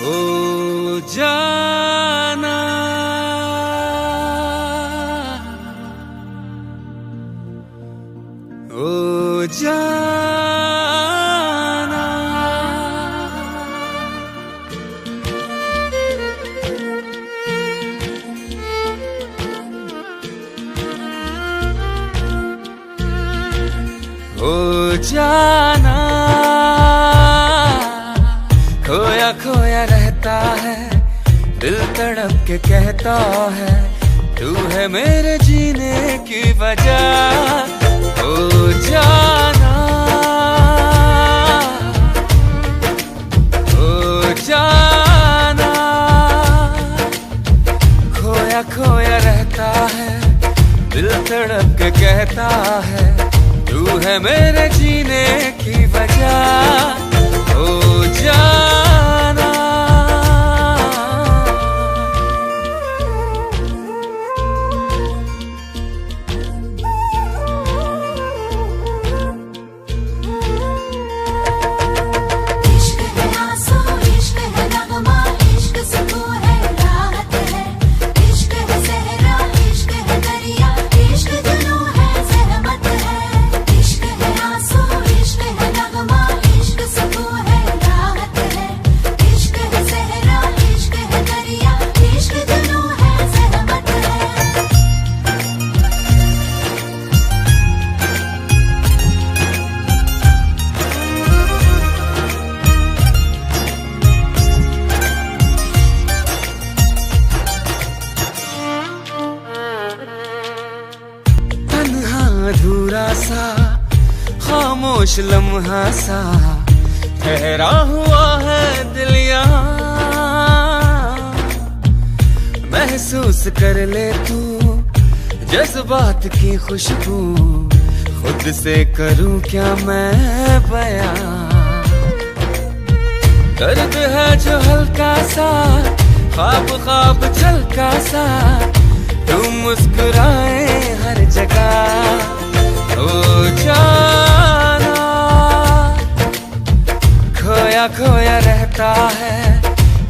ओ जाना, ओ जाना, ओ जाना, खोया खोया रहता है, दिल तड़प के कहता है, तू है मेरे जीने की वजह। ओ जाना, ओ जाना, खोया खोया रहता है, दिल तड़प के कहता है, तू है मेरे जीने की वजह। ओ जाना, अधूरा सा खामोश लम्हा सा ठहरा हुआ है दिल यहाँ। महसूस कर ले तू जज्बात की खुशबू, खुद से करूं क्या मैं बयां। दर्द है जो हल्का सा, ख्वाब ख्वाब छलका सा, तू मुस्कुराए हर जगह। ओ जाना, खोया खोया रहता है,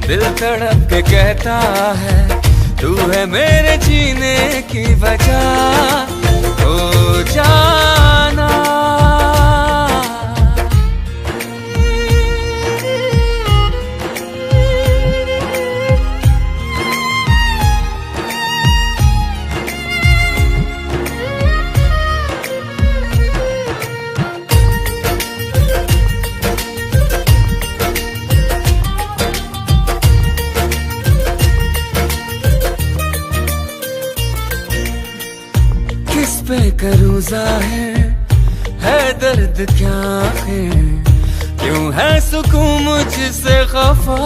दिल तड़प के कहता है, तू है मेरे जीने की वजह। ओ जाना, किस पे करूं ज़ाहिर है दर्द क्या है, क्यों है सुकून मुझसे खफा।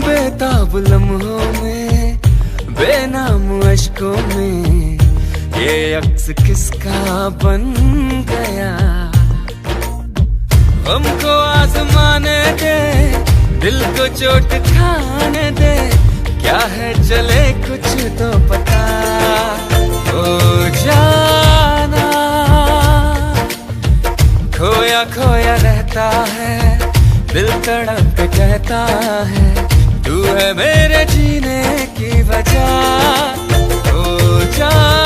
बेताब लम्हों में, बेनाम अश्कों में, ये अक्स किसका बन गया। हमको आजमाने दे, दिल को चोट खाने दे, क्या है चले कुछ तो पता। ओ जाना, खोया खोया रहता है, दिल तड़प के कहता है, तू है मेरे जीने की वजह। ओ जाना।